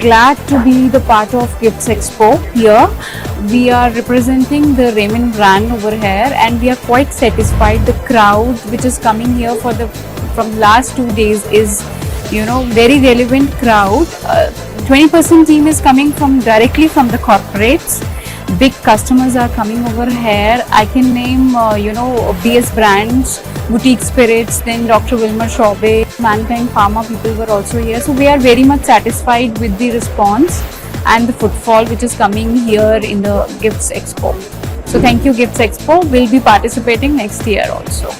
glad to be the part of Gifts Expo here. We are representing the Raymond brand over here, and we are quite satisfied. The crowd which is coming here from last 2 days is, very relevant crowd. 20% team is coming directly from the corporates. Big customers are coming over here. I can name, BS Brands, Boutique Spirits, then Dr. Wilmer Chaube, Mankind Pharma people were also here. So we are very much satisfied with the response and the footfall which is coming here in the Gifts Expo. So thank you Gifts Expo. We'll be participating next year also.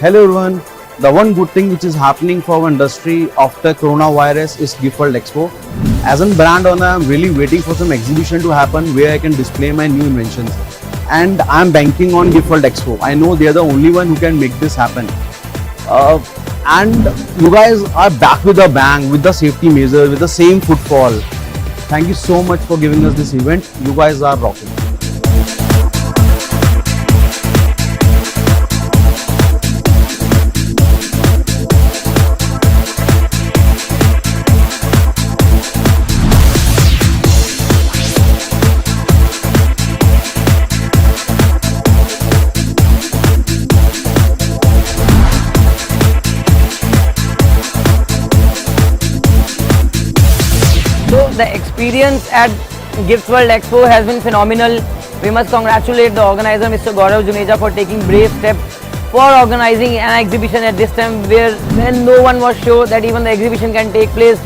Hello everyone. The one good thing which is happening for our industry after coronavirus is Gift World Expo. As a brand owner, I'm really waiting for some exhibition to happen where I can display my new inventions. And I'm banking on Gift World Expo. I know they are the only one who can make this happen. And you guys are back with a bang, with the safety measures, with the same footfall. Thank you so much for giving us this event. You guys are rocking. So the experience at Gifts World Expo has been phenomenal. We must congratulate the organizer Mr. Gaurav Juneja for taking brave steps for organizing an exhibition at this time when no one was sure that even the exhibition can take place.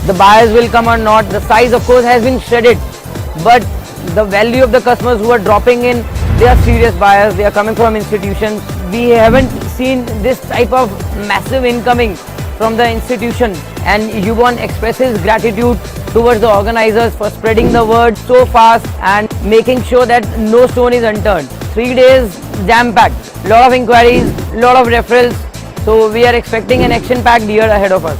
The buyers will come or not. The size of course has been shredded, but the value of the customers who are dropping in, they are serious buyers. They are coming from institutions. We haven't seen this type of massive incoming from the institution, and Ubon expresses gratitude towards the organizers for spreading the word so fast and making sure that no stone is unturned. 3 days jam-packed, lot of inquiries, lot of referrals, so we are expecting an action-packed year ahead of us.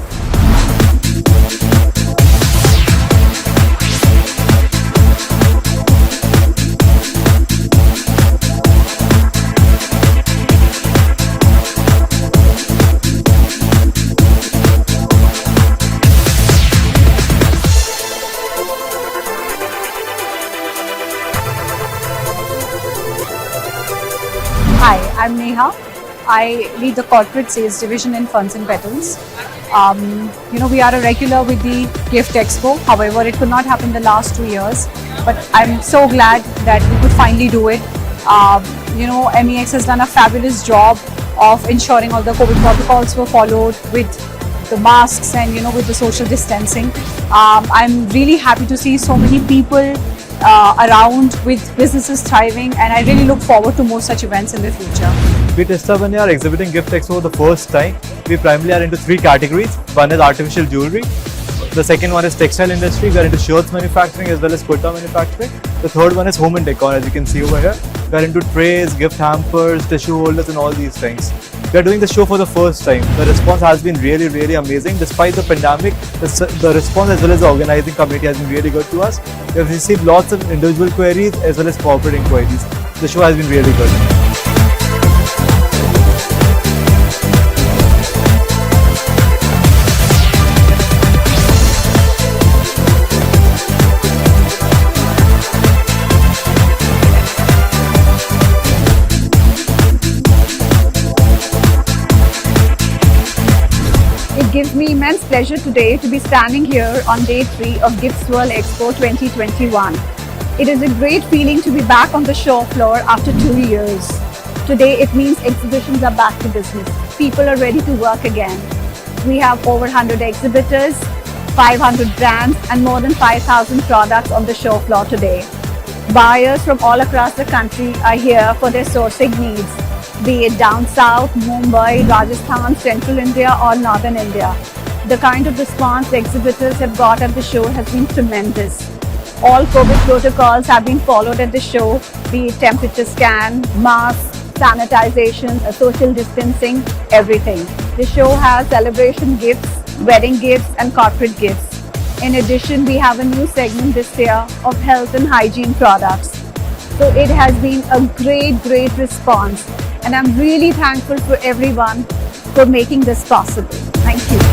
Hi, I'm Neha. I lead the corporate sales division in Funds and Petals. We are a regular with the Gift Expo. However, it could not happen the last 2 years, but I'm so glad that we could finally do it. MEX has done a fabulous job of ensuring all the COVID protocols were followed with the masks and with the social distancing. I'm really happy to see so many people around with businesses thriving, and I really look forward to more such events in the future. We Testavani are exhibiting Gift Expo for the first time. We primarily are into 3 categories. One is artificial jewelry. The second one is textile industry. We are into shirts manufacturing as well as kurta manufacturing. The third one is home and decor, as you can see over here. We are into trays, gift hampers, tissue holders and all these things. We are doing the show for the first time. The response has been really, really amazing. Despite the pandemic, the response as well as the organizing committee has been really good to us. We have received lots of individual queries as well as corporate inquiries. The show has been really good. It gives me immense pleasure today to be standing here on day 3 of Gifts World Expo 2021. It is a great feeling to be back on the show floor after 2 years. Today it means exhibitions are back to business. People are ready to work again. We have over 100 exhibitors, 500 brands and more than 5,000 products on the show floor today. Buyers from all across the country are here for their sourcing needs, be it down south, Mumbai, Rajasthan, Central India or Northern India. The kind of response the exhibitors have got at the show has been tremendous. All COVID protocols have been followed at the show, be it temperature scan, mask, sanitization, social distancing, everything. The show has celebration gifts, wedding gifts and corporate gifts. In addition, we have a new segment this year of health and hygiene products. So it has been a great response, and I'm really thankful for everyone for making this possible. Thank you.